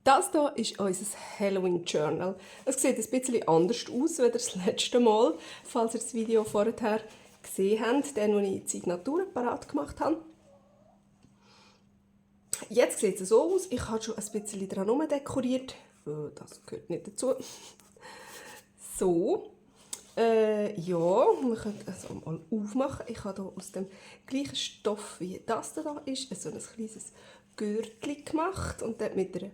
Das hier ist unser Halloween Journal. Es sieht ein bisschen anders aus als das letzte Mal, falls ihr das Video vorher gesehen habt, den, wo ich die Signaturen parat gemacht habe. Jetzt sieht es so aus, ich habe schon ein bisschen daran dekoriert. Das gehört nicht dazu. So. Ja, wir können es mal aufmachen. Ich habe hier aus dem gleichen Stoff wie das hier ist, so ein kleines Gürtel gemacht und dort mit einer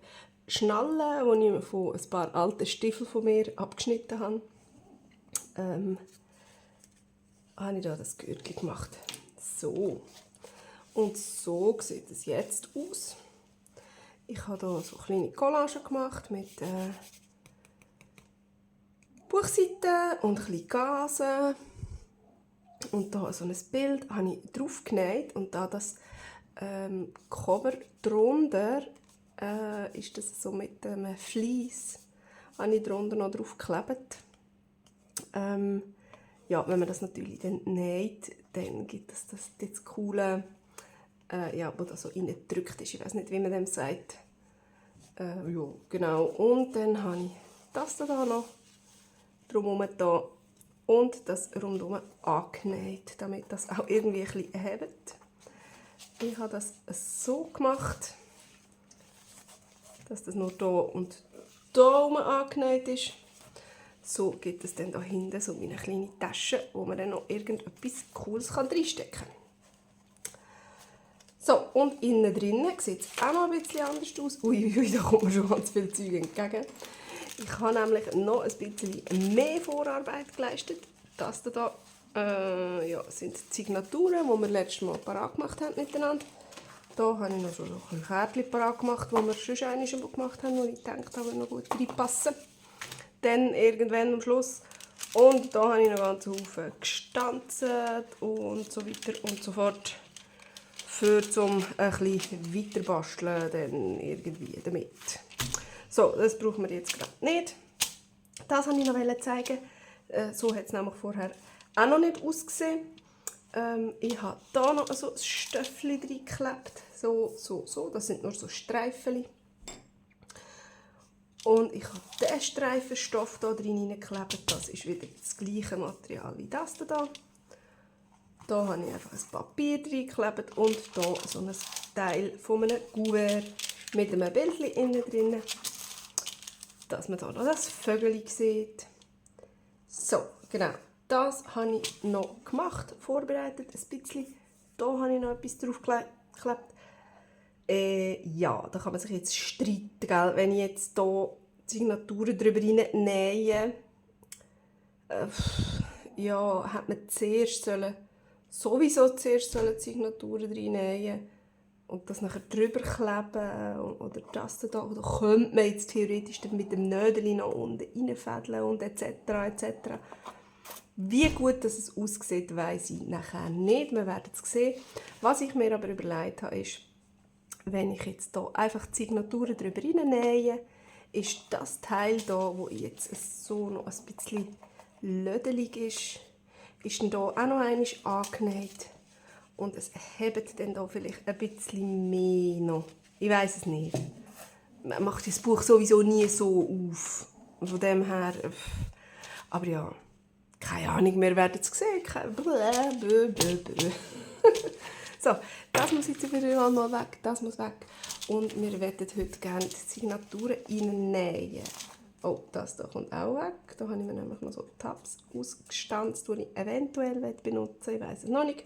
Schnalle, die ich mir von ein paar alten Stiefeln von mir abgeschnitten habe, habe ich da das Gürtel gemacht. So. Und so sieht es jetzt aus. Ich habe hier so kleine Collagen gemacht mit Buchseiten und ein bisschen Gasen. Und da so ein Bild habe ich drauf genäht und da das Cover drunter ist das so mit einem Fleece, habe ich drunter noch drauf geklebt. Ja, wenn man das natürlich dann näht, dann gibt es das coole, ja, wo das so reingedrückt ist. Ich weiß nicht, wie man dem sagt. Ja, genau. Und dann habe ich das da noch drumherum da und das rundherum angenäht, damit das auch irgendwie ein bisschen hebt. Ich habe das so gemacht, dass das nur hier und hier oben angenäht ist. So gibt es dann da hinten so eine kleine Tasche, wo man dann noch irgendetwas Cooles reinstecken kann. So, und innen drinnen sieht es auch noch ein bisschen anders aus. Uiuiui, da kommt mir schon ganz viel Zeug entgegen. Ich habe nämlich noch ein bisschen mehr Vorarbeit geleistet. Das hier ja, sind die Signaturen, die wir letztes Mal parat gemacht haben miteinander. Da habe ich noch so ein Kärtchen parat gemacht, das wir schon einmal gemacht haben, wo ich gedacht habe, noch gut reinpassen. Dann irgendwann am Schluss. Und da habe ich noch ganz Haufen gestanzt und so weiter und so fort. Für zum ein bisschen weiter basteln dann irgendwie damit. So, das brauchen wir jetzt gerade nicht. Das wollte ich noch zeigen. So hat es nämlich vorher auch noch nicht ausgesehen. Ich habe hier noch so ein Stöffchen drin geklebt. So. Das sind nur so Streifen. Und ich habe diesen Streifenstoff hier drin geklebt. Das ist wieder das gleiche Material wie das hier. Da habe ich einfach ein Papier drin geklebt und hier so ein Teil von einem Kuvert mit einem Bildchen innen drin, dass man hier noch das Vögel sieht. So, genau. Das habe ich noch gemacht, vorbereitet, ein bisschen. Da habe ich noch etwas drauf geklebt. Ja, da kann man sich jetzt streiten, gell? Wenn ich jetzt hier die Signaturen drüber nähe, ja, hat man sowieso zuerst die Signaturen reinnähen und das nachher drüber kleben oder das da. Oder könnte man jetzt theoretisch mit dem Nödeli noch unten reinfädeln und etc. etc. Wie gut dass es aussieht, weiss ich nachher nicht. Wir werden es sehen. Was ich mir aber überlegt habe, ist, wenn ich jetzt hier einfach die Signaturen drüber reinnähe, ist das Teil hier, wo jetzt so noch ein bisschen lödelig ist dann hier auch noch einmal angenäht. Und es hebt dann hier vielleicht ein bisschen mehr noch. Ich weiss es nicht. Man macht das Buch sowieso nie so auf. Von dem her, aber ja, keine Ahnung, wir werden es sehen. So, das muss jetzt wieder mal weg, das muss weg. Und wir werden heute gerne die Signaturen reinnähen. Oh, das hier kommt auch weg. Da habe ich mir nämlich noch so Tabs ausgestanzt, die ich eventuell benutzen will. Ich weiss es noch nicht.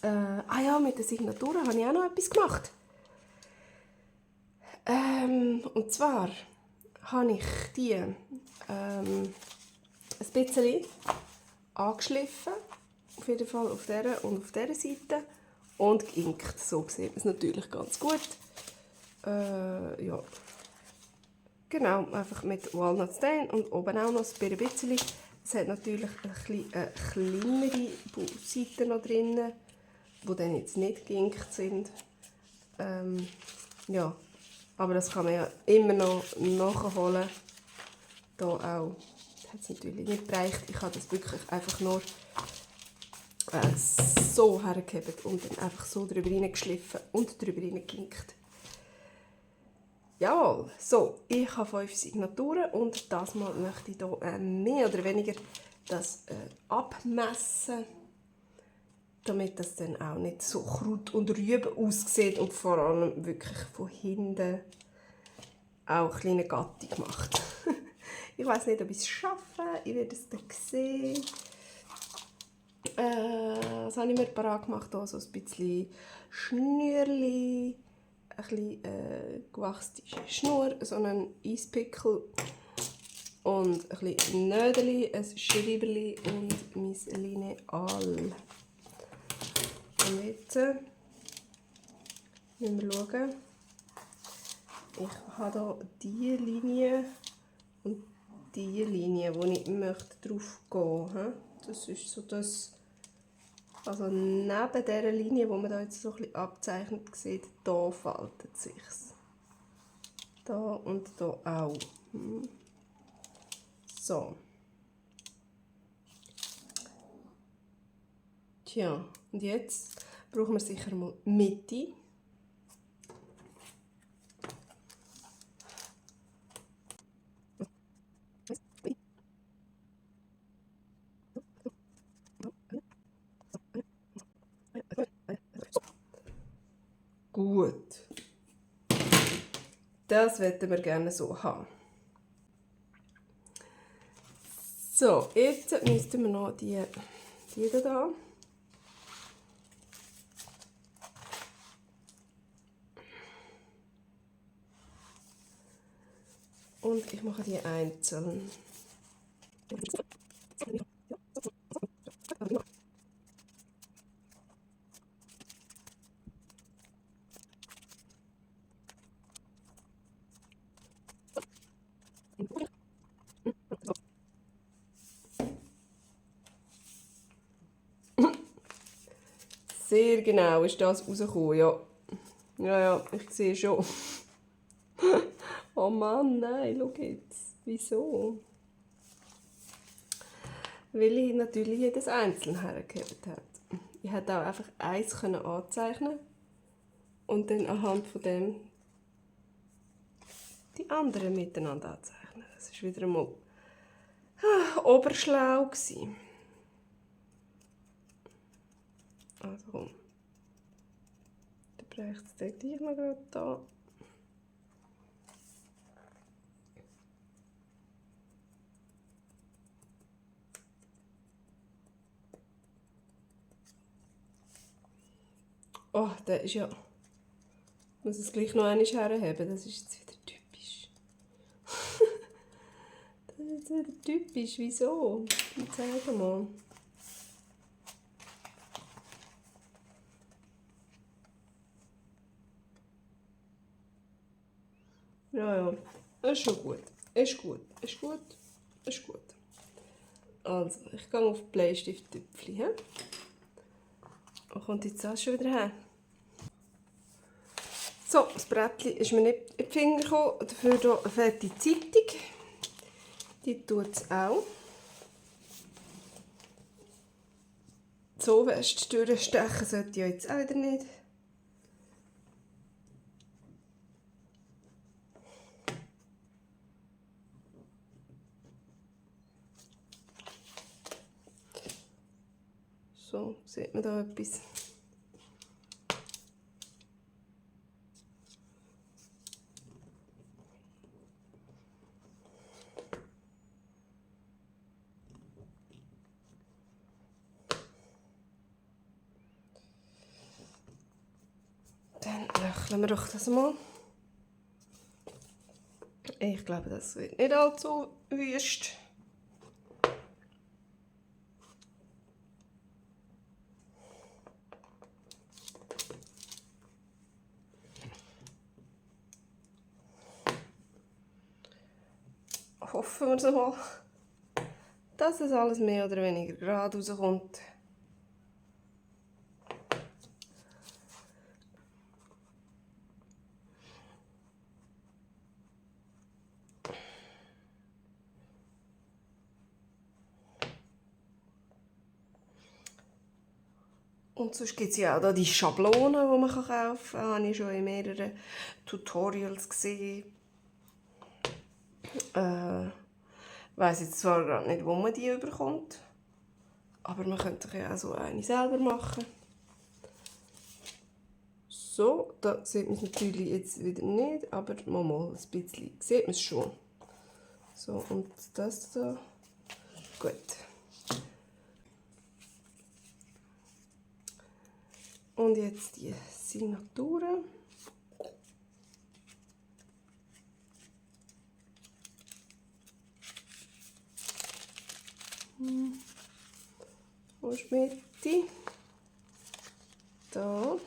Ja, mit den Signaturen habe ich auch noch etwas gemacht. Und zwar habe ich die ein bisschen angeschliffen. Auf jeden Fall auf dieser und auf dieser Seite. Und geinkt. So sieht man es natürlich ganz gut. Ja. Genau, einfach mit Walnut Stain und oben auch noch ein bisschen. Es hat natürlich eine kleinere Seiten noch drin, die dann jetzt nicht geinkt sind. Ja, aber das kann man ja immer noch nachholen. Hier auch. Das hat es natürlich nicht gereicht. Ich habe das wirklich einfach nur so hergehoben und dann einfach so drüber reingeschliffen und drüber reingeginkt. Jawohl, so, ich habe 5 Signaturen und das Mal möchte ich hier mehr oder weniger das abmessen, damit das dann auch nicht so Kraut und Rüben aussieht und vor allem wirklich von hinten auch eine kleine Gattung macht. Ich weiß nicht, ob ich es schaffe, ich werde es dann sehen. Was habe ich mir parat gemacht? Hier so ein bisschen Schnürli, ein bisschen gewachsene Schnur, so einen Eispickel und ein bisschen Nödeli, ein Schreiberli und mein Lineal. Und jetzt müssen wir schauen. Ich habe hier diese Linie und diese Linie, wo ich möchte drauf gehen möchte. Das ist so das, also neben dieser Linie, die man da jetzt so ein bisschen abzeichnet sieht, da faltet es sich. Da und da auch. So. Tja, und jetzt brauchen wir sicher mal Mitte. Gut. Das möchten wir gerne so haben. So, jetzt müssten wir noch die da. Und ich mache die einzeln. Sehr genau ist das rausgekommen, ja. Ja, ich sehe schon. Oh Mann, nein, schau jetzt. Wieso? Weil ich natürlich jedes einzeln hergehabt habe. Ich hätte auch einfach eins anzeichnen und dann anhand von dem die anderen miteinander anzeichnen. Das war wieder einmal oberschlau gewesen. Also komm. Dann bräuchte es den gleich noch gerade da. Oh, der ist ja... Ich muss es gleich noch einmal herheben, das ist jetzt wieder typisch. Das ist jetzt wieder typisch, wieso? Zeig mal. Ja, ist schon gut. Ist gut, ist gut, ist gut. Also, ich gehe auf Bleistift-Tüpfchen. Wo kommt jetzt das schon wieder her? So, das Brettchen ist mir nicht in die Finger gekommen. Dafür hier eine fette Zeitung. Die tut es auch. So fest durchstechen sollte ich jetzt auch wieder nicht. So, sieht man da etwas? Dann löcheln wir doch das mal. Ich glaube, das wird nicht allzu wüst. Hoffen wir es mal, dass es alles mehr oder weniger gerade rauskommt. Und sonst gibt es ja auch da die Schablonen, die man kaufen kann. Das habe ich schon in mehreren Tutorials gesehen. Ich weiss jetzt zwar gerade nicht, wo man die überkommt. Aber man könnte ja auch so eine selber machen. So, da sieht man es natürlich jetzt wieder nicht, aber mal ein bisschen sieht man es schon. So, und das da. Gut. Und jetzt die Signaturen. Wo ist die Mitte? Da.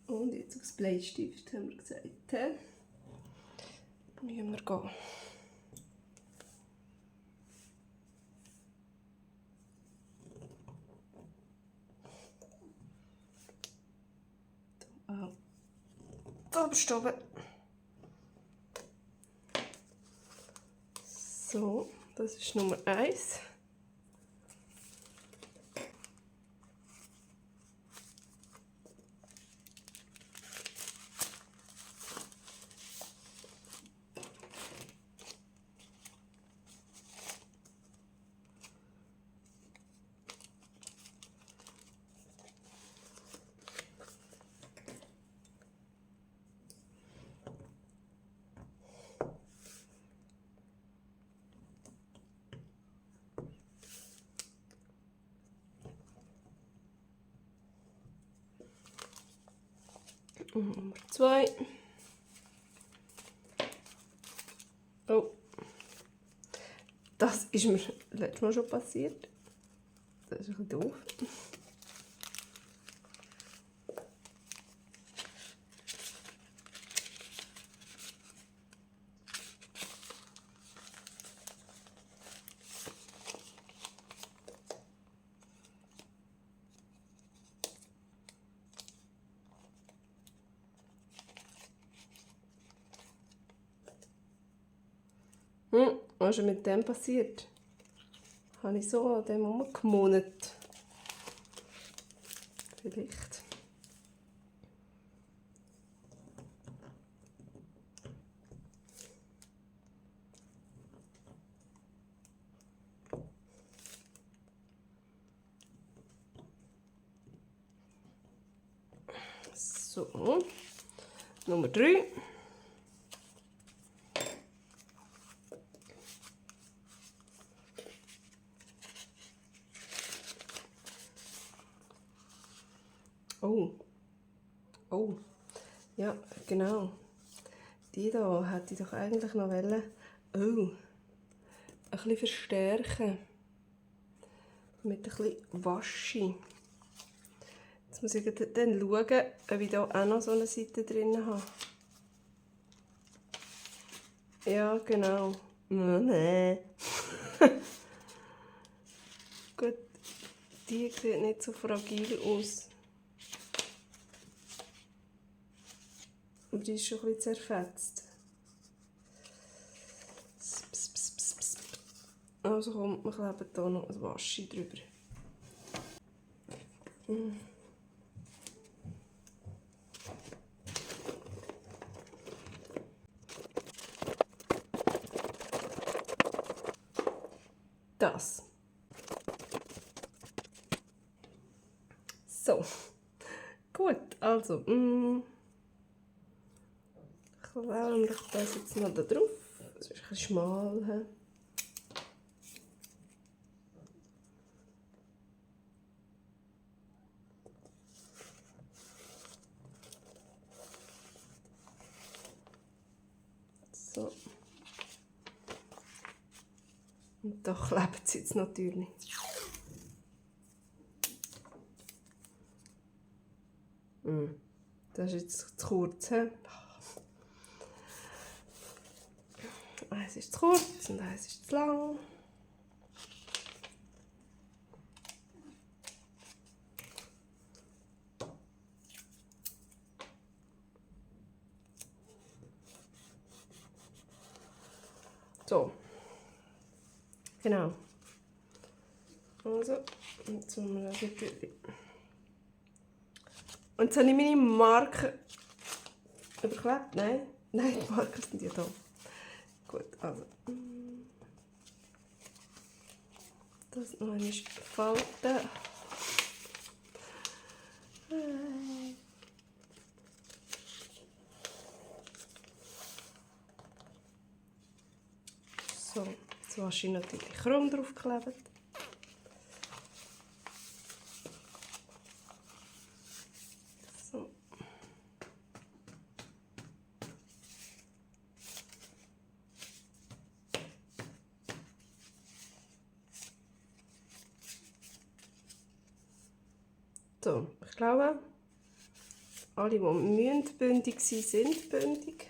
Und jetzt aufs Bleistift haben wir gesagt. Müssen wir gehen. Da oben. So, das ist Nummer 1. Und Nummer 2. Oh. Das ist mir letztes Mal schon passiert. Das ist ein bisschen doof. Was ist mit dem passiert? Habe ich so an dem rumgemundet? Vielleicht. So. Nummer 3. Oh. Oh. Ja, genau. Die da hätte ich doch eigentlich noch wollen. Oh. Ein bisschen verstärken. Mit ein bisschen Waschi. Jetzt muss ich dann schauen, ob ich hier auch noch so eine Seite drin habe. Ja, genau. Nein. Gut, die sieht nicht so fragil aus. Aber die ist schon ein bisschen zerfetzt. Also kommt, wir kleben hier noch ein Waschi drüber. Das. So. Gut, also. Kleben wir das jetzt noch da drauf. Das ist ein bisschen schmal. He? So. Und da klebt es jetzt natürlich. Das ist jetzt zu kurz. He? Eins ist zu kurz und eins ist zu lang. So. Genau. Also, jetzt haben wir das natürlich. Und jetzt habe ich meine Marker überklebt. Nein, die Marker sind ja da. Gut, also. Das noch einmal falten. So, jetzt wasche ich natürlich Chrom draufkleben. So. So, ich glaube, alle, die bündig sind, sind bündig.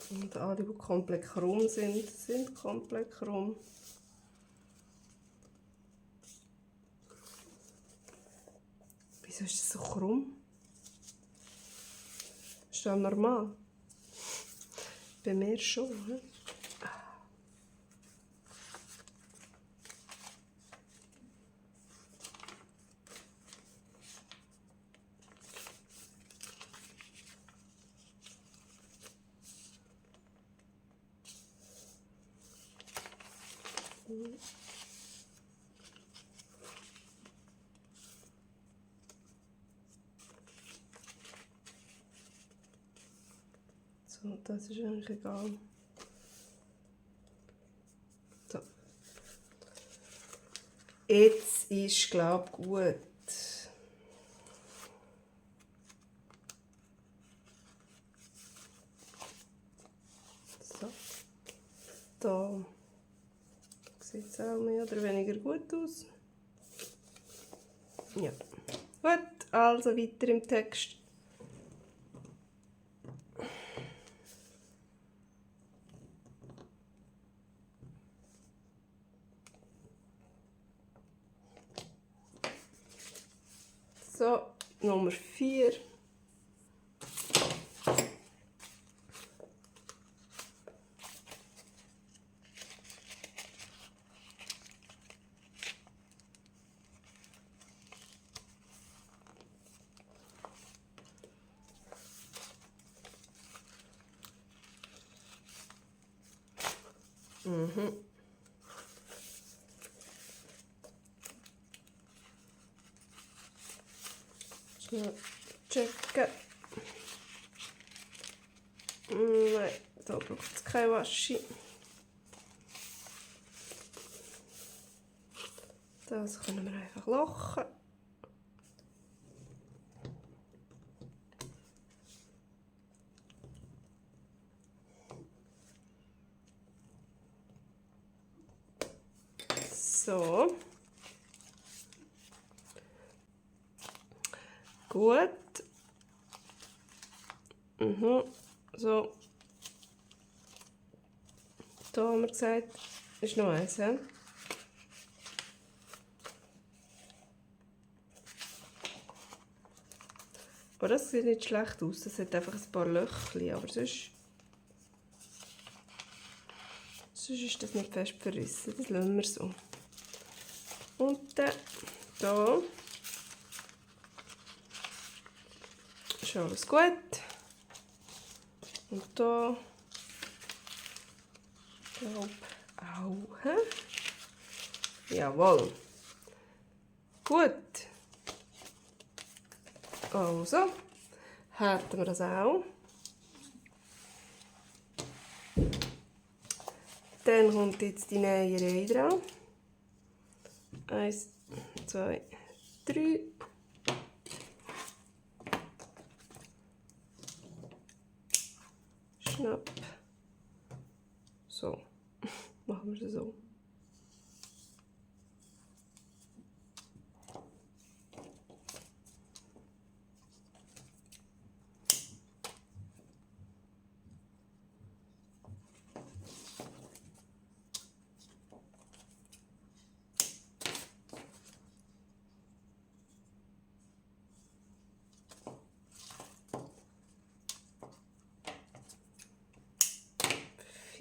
Und alle, die komplett krumm sind, sind komplett krumm. Wieso ist das so krumm? Ist das normal? Bei mir schon. He? So, das ist eigentlich egal. So. Jetzt ist, glaube ich, gut. So. Da sieht es auch mehr oder weniger gut aus. Ja. Gut, also weiter im Text. So, Nummer 4. Schnell checken. Nein, da braucht es keine Wasche. Das können wir einfach lachen. So. Gut. So. Da haben wir gesagt, ist noch eins. He? Aber das sieht nicht schlecht aus. Das hat einfach ein paar Löchchen. Aber sonst ist das nicht fest verrissen. Das lassen wir so. Und dann hier ist alles gut. Und hier glaube auch. He? Jawohl. Gut. Also, härten wir das auch. Dann kommt jetzt die Näherei dran. 1, 2, 3. Schnapp. So. Machen wir das so.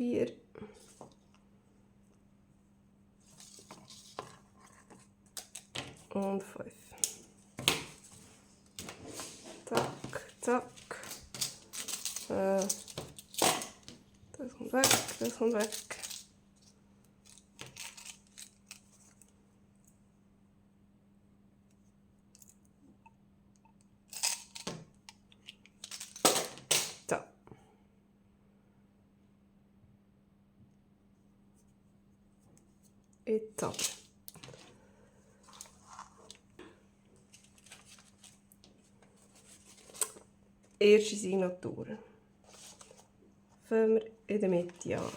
4. Und 5. Zack, zack. Das kommt weg, das kommt weg. So. Jetzt aber. Erste Signatur. Fangen wir in der Mitte an.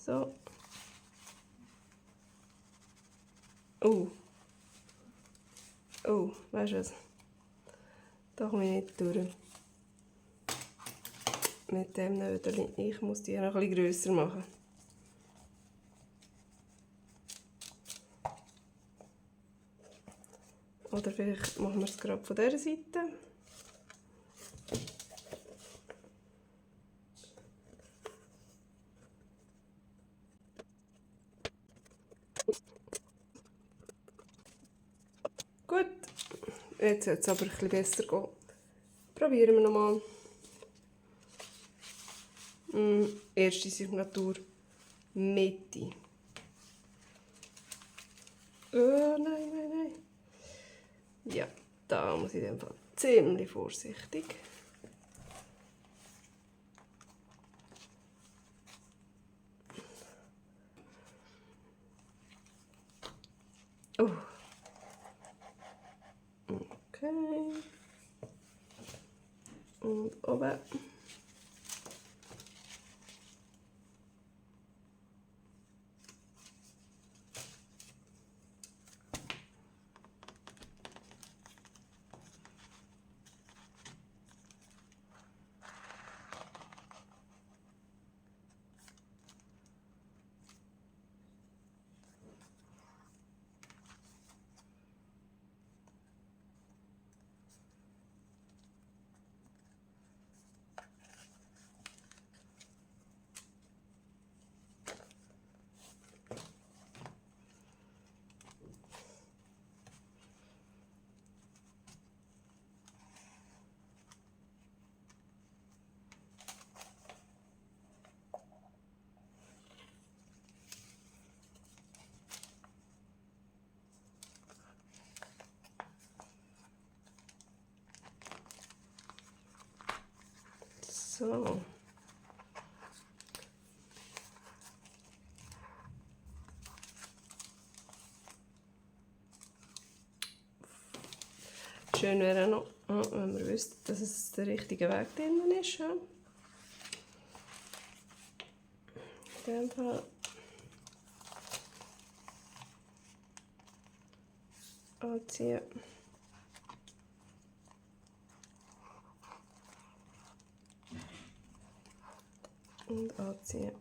So. Oh, weißt du was? Da komme ich nicht durch. Mit dem Nödeli. Ich muss die noch ein bisschen grösser machen. Oder vielleicht machen wir es gerade von dieser Seite. Gut, jetzt sollte es aber ein bisschen besser gehen. Probieren wir nochmal. Erste Signatur, Mitte. Oh, nein, nein, nein. Ja, da muss ich in dem Fall ziemlich vorsichtig. Oh. Okay. Und oben. So. Schön wäre noch, wenn wir wüssten, dass es der richtige Weg drinnen ist. Ja. In dem Fall anziehen. Und anziehen.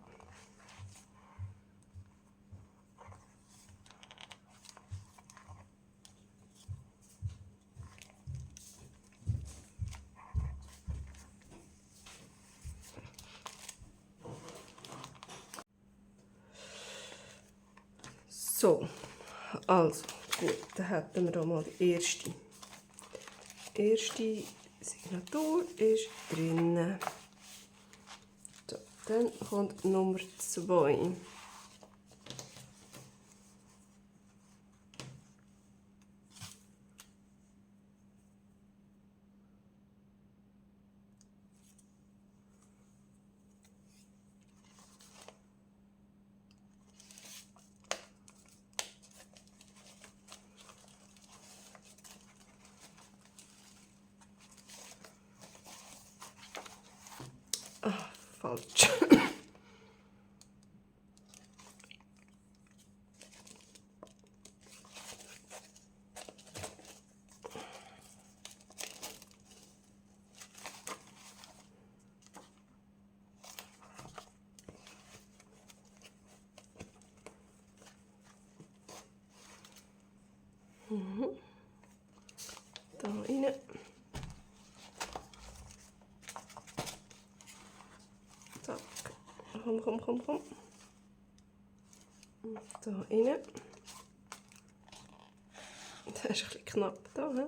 So, also gut, dann hätten wir hier mal die erste. Die erste Signatur ist drin. So, dann kommt Nummer 2. Ah, falsch. Da rein. Komm. Da rein. Das ist ein bisschen knapp da. He?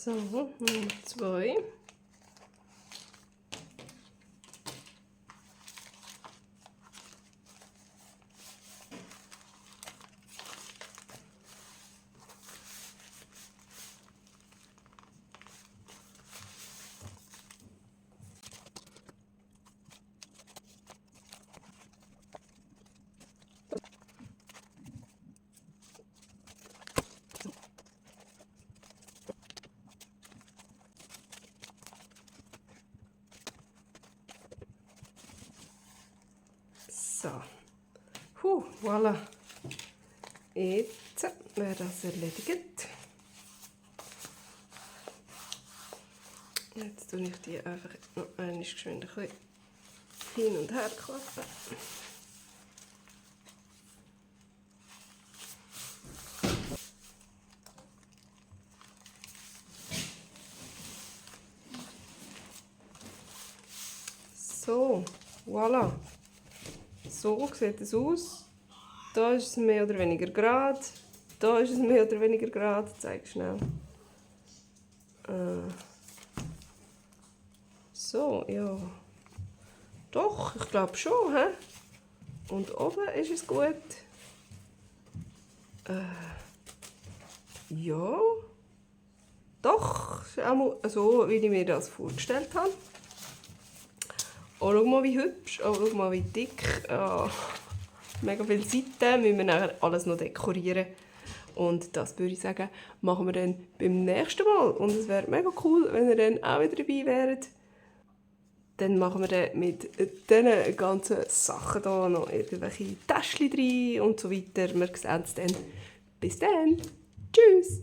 So, Nummer 2. So, voilà. Jetzt wäre das erledigt. Jetzt tue ich die einfach noch einmal geschwind ein bisschen hin und her klappen. So, voilà. So sieht es aus. Da ist es mehr oder weniger gerade. Da ist es mehr oder weniger gerade. Zeig schnell. So, ja. Doch, ich glaube schon. He? Und oben ist es gut. Ja. Doch, ist auch mal so, wie ich mir das vorgestellt habe. Oh, schau mal, wie hübsch. Oh, schau mal, wie dick. Oh, mega viele Seiten. Müssen wir nachher alles noch dekorieren. Und das würde ich sagen, machen wir dann beim nächsten Mal. Und es wäre mega cool, wenn ihr dann auch wieder dabei wärt. Dann machen wir dann mit diesen ganzen Sachen hier noch irgendwelche Täschchen rein und so weiter. Wir sehen es dann. Bis dann. Tschüss.